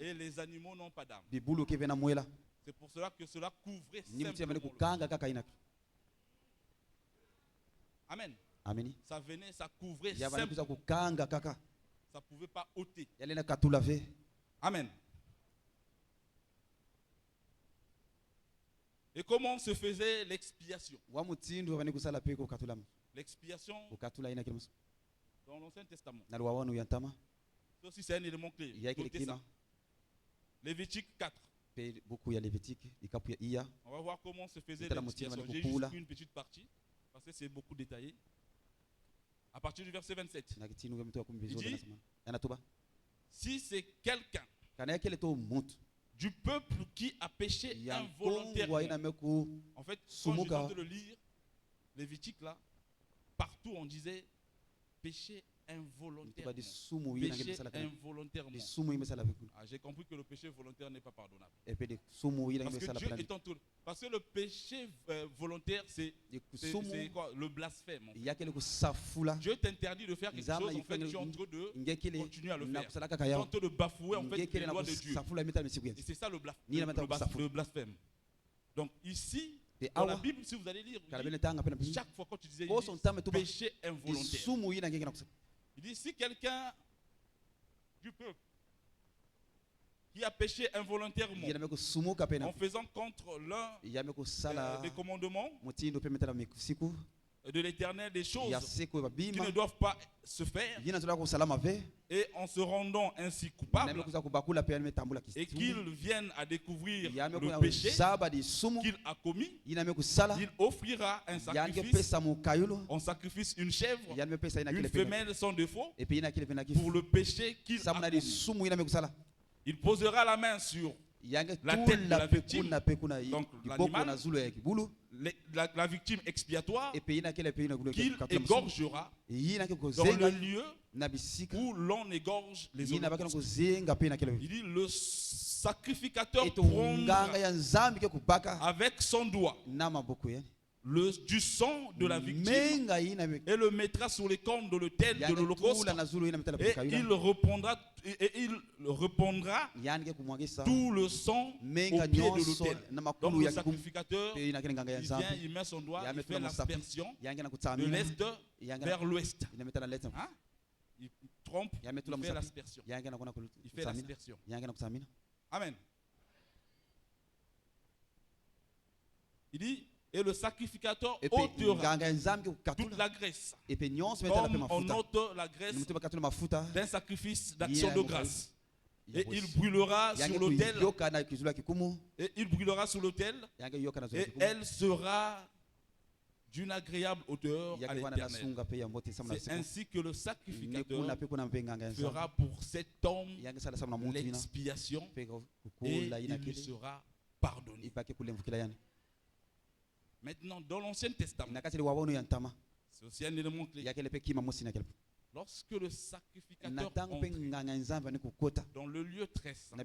Et les animaux n'ont pas d'âme. C'est pour cela que cela couvrait simplement. Amen. Amen. Ça venait, ça couvrait simplement. Ça ne pouvait pas ôter. Amen. Et comment se faisait l'expiation? L'expiation dans l'Ancien Testament. Ça aussi c'est un élément clé. Lévitique 4. On va voir comment se faisait l'expiation. J'ai juste une petite partie, parce que c'est beaucoup détaillé. À partir du verset 27. Il dit, si c'est quelqu'un du peuple qui a péché involontairement. En fait, quand je viens de le lire, Lévitique là, partout on disait péché involontairement. Péché involontairement. J'ai compris que le péché volontaire n'est pas pardonnable. Parce que le péché volontaire, c'est quoi? Le blasphème. Dieu t'interdit de faire quelque chose, en fait, tu es en train de continuer à le faire. Tu es en train de bafouer en fait les lois de Dieu. Et c'est ça le blasphème. Donc ici, dans la Bible, si vous allez lire, chaque fois quand tu disais péché involontaire, il dit si quelqu'un du peuple qui a péché involontairement en faisant contre l'un des commandements de l'Éternel, des choses qui ne doivent pas se faire, et en se rendant ainsi coupable, et qu'il vienne à découvrir le péché qu'il a commis, il offrira un sacrifice, on sacrifice une chèvre, une femelle sans défaut, pour le péché qu'il a commis. Il posera la main sur la tête de la victime, donc l'animal, la victime expiatoire, qu'il égorgera dans le lieu où l'on égorge les holocaustes. Il dit le sacrificateur prendra avec son doigt du sang de la victime et le mettra sur les cornes de l'autel de l'Holocauste, et il répandra tout le sang au pied de l'autel. Donc le sacrificateur, il vient, il met son doigt, il fait l'aspersion de l'est vers l'ouest. Hein? Il trompe, il fait l'aspersion. Il fait l'aspersion. Amen. Il dit, et le sacrificateur ôtera toute la graisse, comme on ôte la graisse d'un sacrifice d'action de grâce. Et il brûlera sur l'autel. Et il brûlera sur l'autel. Et elle sera d'une agréable odeur à l'Éternel. C'est ainsi que le sacrificateur fera pour cet homme l'expiation, et il lui sera pardonné. Maintenant, dans l'Ancien Testament, c'est aussi un élément clé. Lorsque le sacrificateur entrait dans le lieu très saint,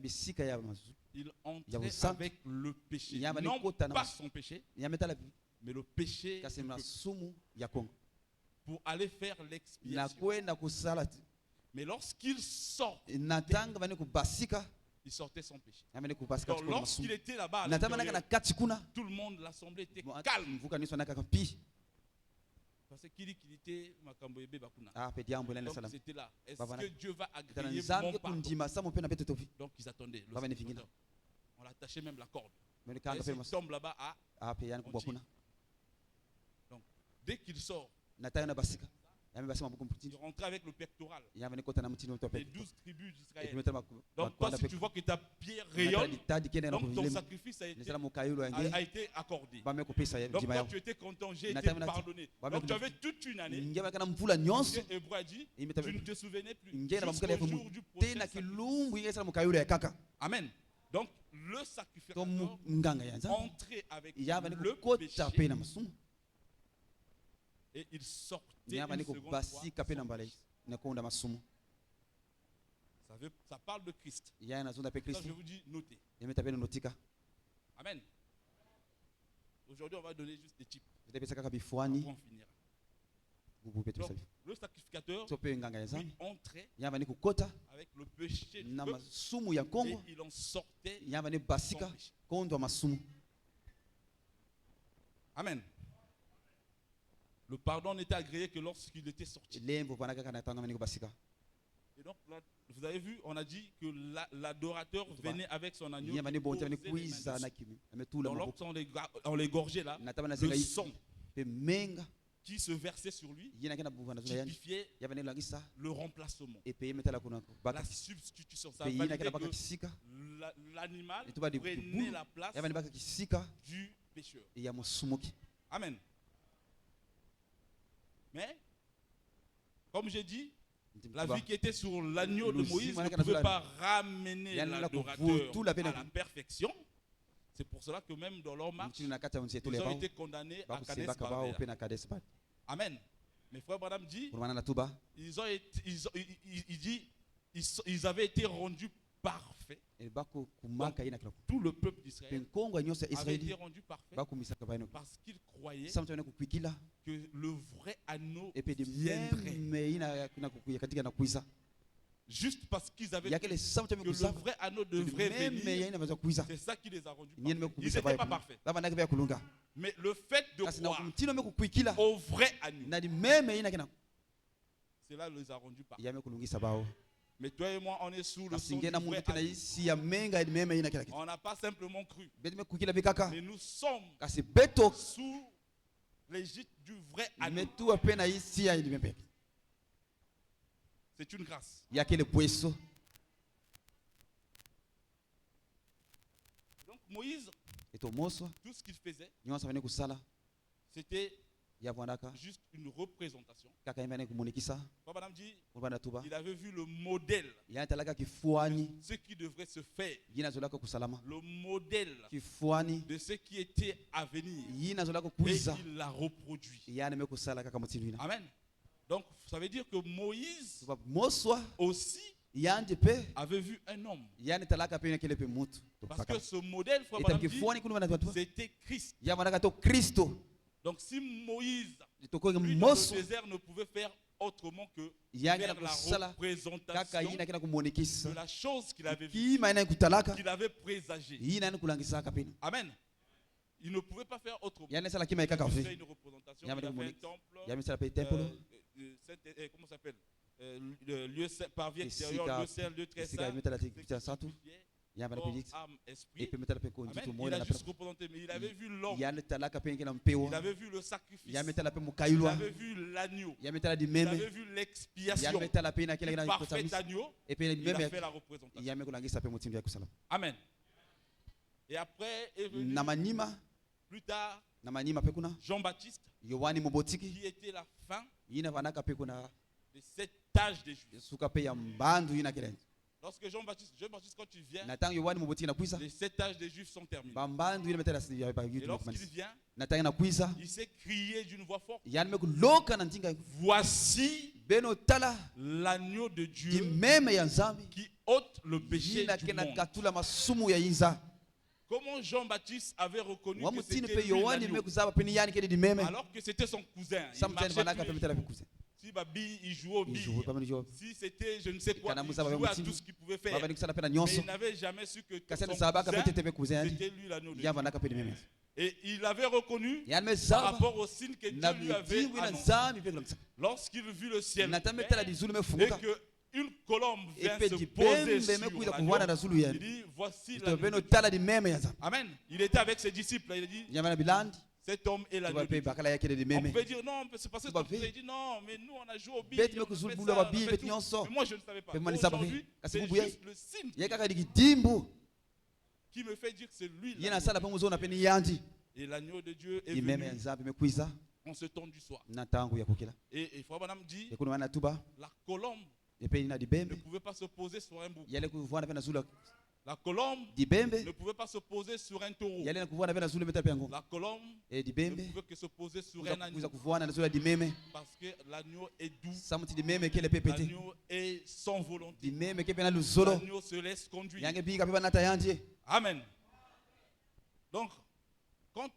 il entrait avec le péché. Non pas son péché, mais le péché pour aller faire l'expiation. Mais lorsqu'il sort, il sortait sans péché. Donc lorsqu'il était là-bas, tout le monde, l'assemblée était calme. Parce qu'il était Makambo Ebe Bakuna. Donc c'était là. Est-ce que Dieu va agréer mon pardon? Donc ils attendaient. On l'attachait même la corde. Et s'il tombe là-bas, donc dès qu'il sort, il rentrait avec le pectoral. Les 12 tribus d'Israël. Donc toi, si tu vois que ta pierre rayonne, donc ton sacrifice a été accordé. Donc toi, tu étais content, j'ai été pardonné. Donc tu avais toute une année. Hébreu a dit, tu ne te souvenais plus. Jusqu'au jour du prochain sacrifice. Amen. Donc le sacrificateur entrait avec le péché. Et il sortait une seconde fois. Ça parle de Christ. Ça, je vous dis, notez. Amen. Aujourd'hui, on va donner juste des types. On finira. Donc, le sacrificateur lui entrait avec le péché du peuple et il en sortait sans péché. Amen. Le pardon n'était agréé que lorsqu'il était sorti. Et donc, là, vous avez vu, on a dit que l'adorateur venait avec son agneau. Lorsqu'on l'égorgeait là, le sang qui se versait sur lui typifiait le remplacement. La substitution. Ça veut dire que l'animal prenait la place du pécheur. Amen. Mais, comme j'ai dit, la vie qui était sur l'agneau de Moïse ne pouvait pas ramener l'adorateur à la perfection. C'est pour cela que même dans leur marche, ils ont été condamnés à Kadesh Barnea. Amen. Mais frère Branham dit, ils avaient été rendus parfaits. Donc, tout le peuple d'Israël avait été rendu parfait parce qu'ils croyaient que le vrai anneau viendrait. Juste parce qu'ils avaient dit que le vrai anneau devrait venir, c'est ça qui les a rendus parfaits. Ils n'étaient pas parfaits. Mais le fait de croire au vrai anneau, cela les a rendus parfaits. Mais toi et moi, on est sous le son du vrai anneau. On n'a pas simplement cru. Mais nous sommes sous l'égide du vrai anneau. C'est une grâce. Donc Moïse, tout ce qu'il faisait, c'était juste une représentation. Papa dit, il avait vu le modèle de ce qui devrait se faire, le modèle de ce qui était à venir, et il l'a reproduit. Amen. Donc ça veut dire que Moïse aussi avait vu un homme. Parce que ce modèle, c'était Christ. Donc si Moïse, lui, dans le désert, ne pouvait faire autrement que faire la représentation de la chose qu'il avait vue, qu'il avait présagée. Amen. Il ne pouvait pas faire autrement. Il a fait une représentation, il a fait un temple, comment ça s'appelle, le lieu parvis extérieur, lieu saint, lieu très saint, corps, âme, esprit. Amen. Il a juste représenté, mais il avait vu l'homme, il avait vu le sacrifice, il avait vu l'agneau, il avait vu l'expiation du parfait agneau, il a fait la représentation. Amen. Et après est venu plus tard Jean-Baptiste, qui était la fin de cet âge des Juifs. Lorsque Jean-Baptiste, quand tu viens, les 7 âges des Juifs sont terminés. Et lorsqu'il vient, il s'est crié d'une voix forte, voici l'agneau de Dieu qui ôte le péché du monde. Comment Jean-Baptiste avait reconnu que c'était lui l'agneau, alors que c'était son cousin. Si Babi il jouait au billes, si c'était je ne sais quoi, il jouait à tout ce qu'il pouvait faire. Mais il n'avait jamais su que son cousin, c'était lui l'agneau de Dieu. Et il avait reconnu par rapport au signe que Dieu lui avait annoncé. Lorsqu'il vit le ciel et qu'une colombe vient se poser sur l'agneau, il dit voici l'agneau. Amen. Il était avec ses disciples. Il a dit cet homme est l'agneau. On pouvait dire non, c'est parce que ton frère dit non, mais nous on a joué au billes. Mais moi je ne savais pas. Aujourd'hui, c'est juste le signe qui me fait dire que c'est lui l'agneau. Et l'agneau de Dieu est venu en ce temps du soir. Et Frère Branham dit la colombe ne pouvait pas se poser sur un bouc. La colombe ne pouvait pas se poser sur un taureau. La colombe ne pouvait que se poser sur un agneau. Parce que l'agneau est doux. L'agneau est sans volonté. L'agneau se laisse conduire. Amen. Donc, quand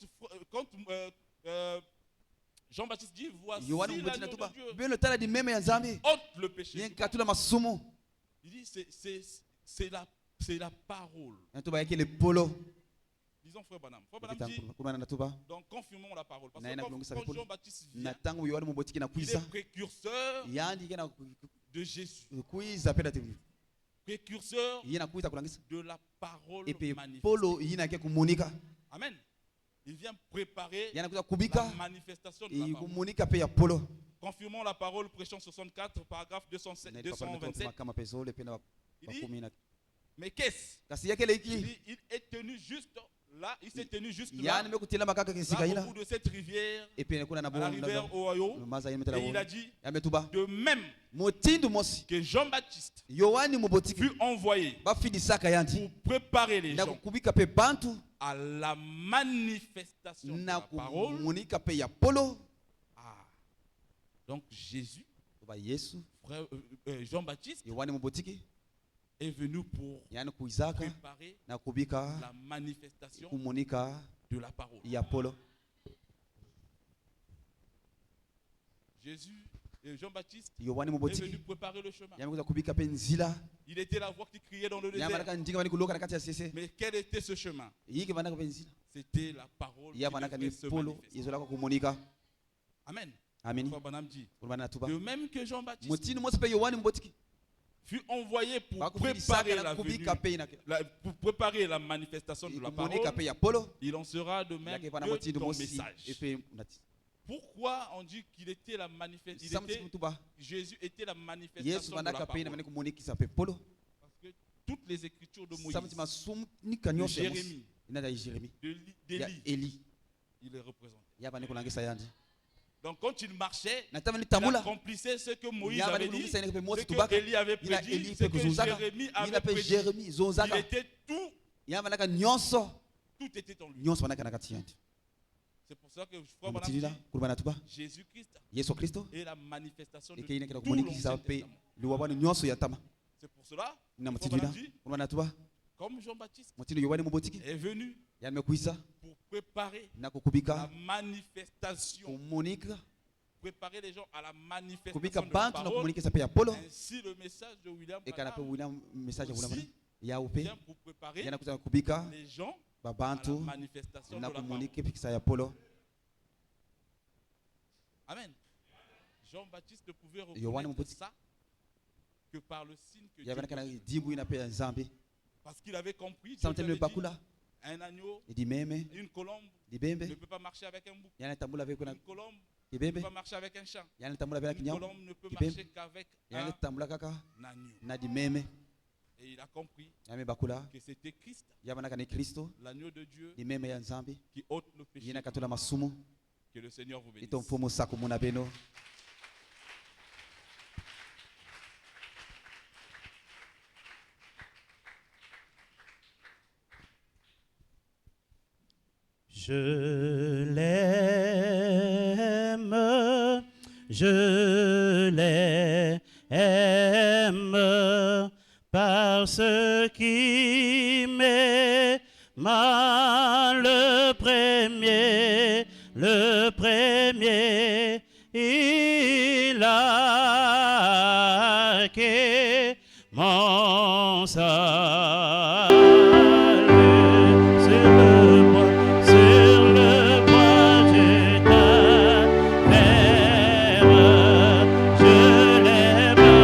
Jean-Baptiste dit voici l'agneau de Dieu, ôte le péché. Il dit c'est la parole. Disons Frère Branham. Frère Branham dit donc confirmons la parole. Parce que quand Jean-Baptiste vient, il est précurseur de Jésus. Précurseur de la parole manifestée. Amen. Il vient préparer la manifestation de la parole. Confirmons la parole, prêchons 64, paragraphe 227. Il dit, mais qu'est-ce? Il est tenu juste là, il s'est tenu juste là, au bout de cette rivière, à la rivière Ohio, et il a dit, de même que Jean-Baptiste fut envoyé pour préparer les gens à la manifestation de la parole. Donc Jésus, Jean-Baptiste, est venu pour préparer la manifestation de la parole. Jésus et Jean-Baptiste est venu préparer le chemin. Il était la voix qui criait dans le désert. Mais quel était ce chemin? C'était la parole qui devait se manifester. Amen. De même que Jean-Baptiste fut envoyé pour préparer la manifestation de la parole, il en sera de même que ton message. Pourquoi on dit qu'il était la manifestation? Jésus était la manifestation de la parole. Parce que toutes les écritures de Moïse, de Jérémie, d'Élie, il les représentait. Donc quand il marchait, il accomplissait ce que Moïse avait dit, ce que Élie avait prédit, ce que Jérémie avait prédit. Il était tout. Tout était en lui. C'est pour ça que Frère Branham dit Jésus-Christ est la manifestation de tout l'Ancien Testament. C'est pour cela que Frère Branham dit, comme Jean-Baptiste est venu pour préparer la manifestation, préparer les gens à la manifestation de la parole. Ainsi le message de William Branham aussi vient pour préparer les gens à la manifestation de la parole. Amen. Jean-Baptiste ne pouvait reconnaître ça que par le signe que Dieu. Parce qu'il avait compris, un agneau, une colombe ne peut pas marcher avec un bouc. Une colombe ne peut pas marcher avec un chat. Une colombe ne peut marcher qu'avec un agneau. Et il a compris que c'était Christ, l'agneau de Dieu, qui ôte le péché. Que le Seigneur vous bénisse. Je l'aime, je je l'aime parce qu'il m'aima le premier, il a acquis mon salut. Sur le bois du Calvaire, je l'aime, le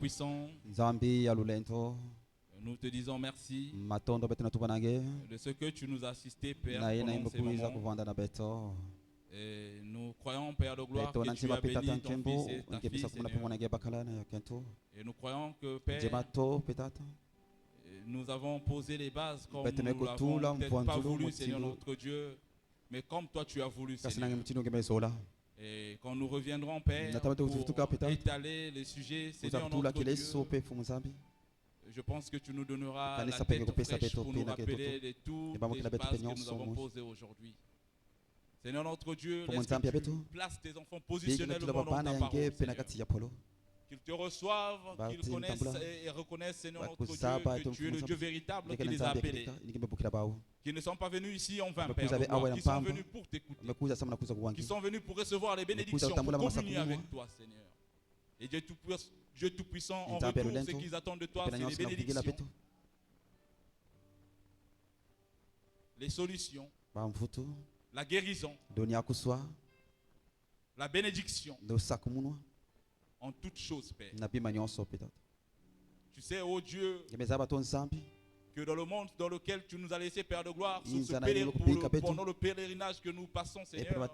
Tout-Puissant, nous te disons merci de ce que tu nous as assisté, Père, pendant ces moments. Et nous croyons, Père de gloire, que tu as béni ton fils et ta fille, Seigneur. Et nous croyons que, Père, nous avons posé les bases comme nous l'avons peut-être pas voulu, Seigneur notre Dieu, mais comme toi tu as voulu, Seigneur. Et quand nous reviendrons, Père, pour étaler les sujets, Seigneur notre Dieu, je pense que tu nous donneras la tête fraîche pour nous rappeler de tous les bases que nous avons posées aujourd'hui. Seigneur notre Dieu, laisse que tu places tes enfants positionnellement dans ta parole, Seigneur. Qu'ils te reçoivent, qu'ils connaissent et reconnaissent, Seigneur notre Dieu, que tu es le Dieu véritable qui les a appelés. Qu'ils ne sont pas venus ici en vain, Père, qui sont venus pour t'écouter, qui sont venus pour recevoir les bénédictions, pour communier avec toi, Seigneur. Et Dieu Tout-Puissant, en retour, ce qu'ils attendent de toi, c'est les bénédictions, les solutions, la guérison, la bénédiction, en toutes choses, Père. Tu sais, oh Dieu, que dans le monde dans lequel tu nous as laissé, Père de gloire, pendant le pèlerinage que nous passons, Seigneur,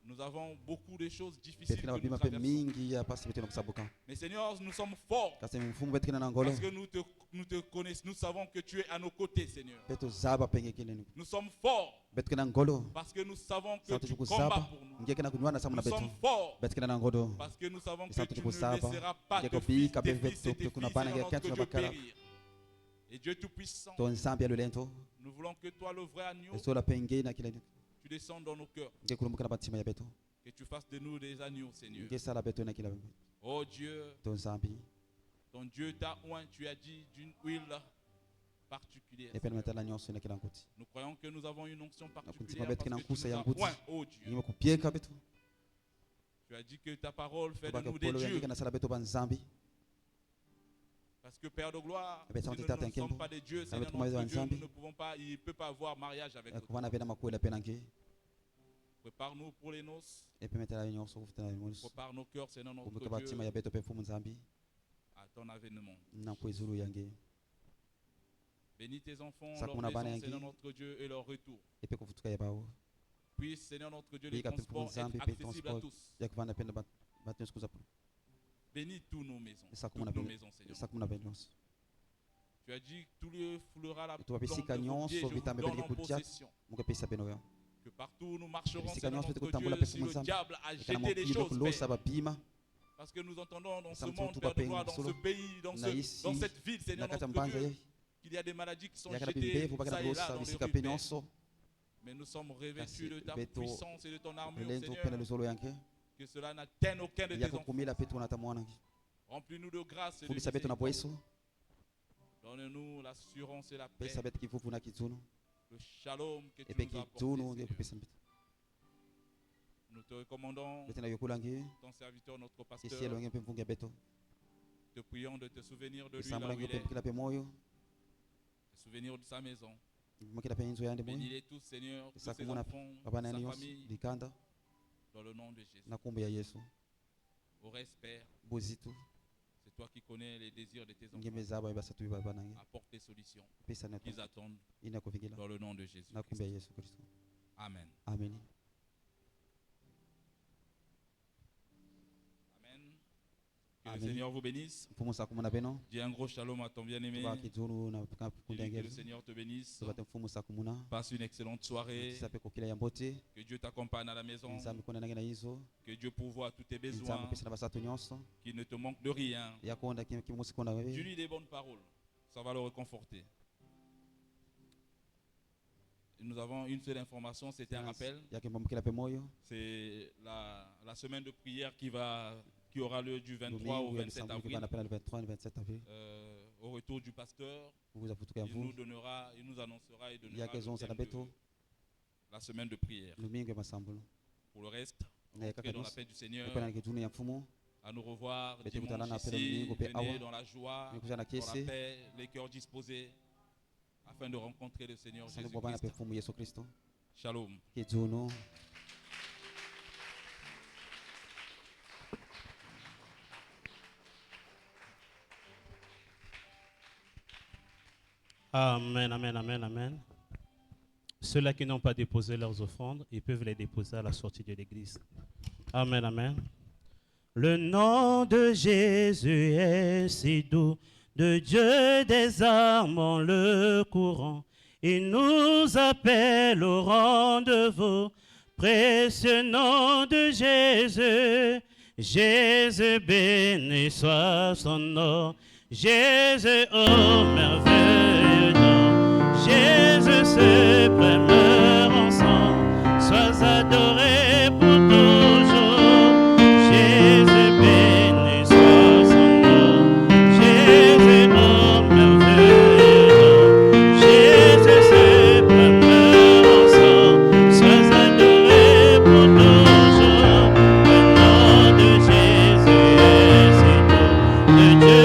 nous avons beaucoup de choses difficiles que nous traversons. Mais Seigneur, nous sommes forts parce que nous te connaissons, nous savons que tu es à nos côtés, Seigneur. Nous sommes forts parce que nous savons que tu combats pour nous. Nous sommes forts parce que nous savons que tu ne laisseras pas de fils, tes fils et tes filles, Seigneur notre Dieu, périr. Et Dieu Tout-Puissant, nous voulons que toi, le vrai agneau, tu descendes dans nos cœurs. Que tu fasses de nous des agneaux, Seigneur. Oh Dieu, ton Dieu t'a oint, tu as dit, d'une huile particulière. Nous croyons que nous avons une onction particulière parce que tu nous as oint, oh Dieu. Tu as dit que ta parole fait de nous des dieux. Parce que Père de gloire, si nous ne sommes pas des dieux, Seigneur notre Dieu, nous ne pouvons pas, il ne peut pas avoir mariage avec nous. Prépare-nous pour les noces. Prépare nos cœurs, Seigneur notre Dieu, à ton avènement. Bénis tes enfants, leur maison, Seigneur notre Dieu, et leur retour. Puisse, Seigneur notre Dieu, les transports être accessibles à tous. Bénis tous nos maisons, Seigneur. Tu as dit que tout lieu foulera la porte de vos pieds, je vous donne en possession. Que partout où nous marcherons, Seigneur notre Dieu, si le diable a jeté des choses, Père, parce que nous entendons dans ce monde, Père de gloire, dans ce pays, dans cette ville, Seigneur notre Dieu, qu'il y a des maladies qui sont jetées ça et là dans les rues, Père. Mais nous sommes revêtus de ta puissance et de ton armure, Seigneur. Que cela n'atteigne aucun de tes enfants. Remplis-nous de grâce et de miséricorde. Donne-nous l'assurance et la paix. Le shalom que tu nous as apporté, Seigneur. Nous te recommandons ton serviteur, notre pasteur. Te prions de te souvenir de lui là où il est. Te souvenir de sa maison. Bénis-les tous, Seigneur, tous ses enfants, sa famille. Dans le nom de Jésus. Au reste, Père, c'est toi qui connais les désirs de tes enfants. Apporte tes solutions qu'ils attendent dans le nom de Jésus. Amen. Amen. Que le Seigneur vous bénisse. Dis un gros shalom à ton bien-aimé. Que le Seigneur te bénisse. Passe une excellente soirée. Que Dieu t'accompagne à la maison. Que Dieu pourvoie tous tes besoins. Qu'il ne te manque de rien. Dis-lui des bonnes paroles. Ça va le réconforter. Nous avons une seule information, c'était un rappel. C'est la semaine de prière qui aura lieu du 23 au 27 avril. Au retour du pasteur, il nous annoncera et donnera la semaine de prière. Pour le reste, entrez dans la paix du Seigneur. À nous revoir dimanche ici. Venez dans la joie, dans la paix, les cœurs disposés, afin de rencontrer le Seigneur Jésus-Christ. Shalom. Amen, amen, amen, amen. Ceux-là qui n'ont pas déposé leurs offrandes, ils peuvent les déposer à la sortie de l'église. Amen, amen. Le nom de Jésus est si doux, de Dieu des armes le courant. Il nous appelle au rendez-vous, précieux nom de Jésus. Jésus béni soit son nom. Jésus, oh merveilleux nom. Jésus suprême ensemble, sois adoré pour toujours. Jésus béni soit son nom. Jésus, oh merveilleux nom. Jésus suprême ensemble, sois adoré pour toujours. Le nom de Jésus est si doux, de Dieu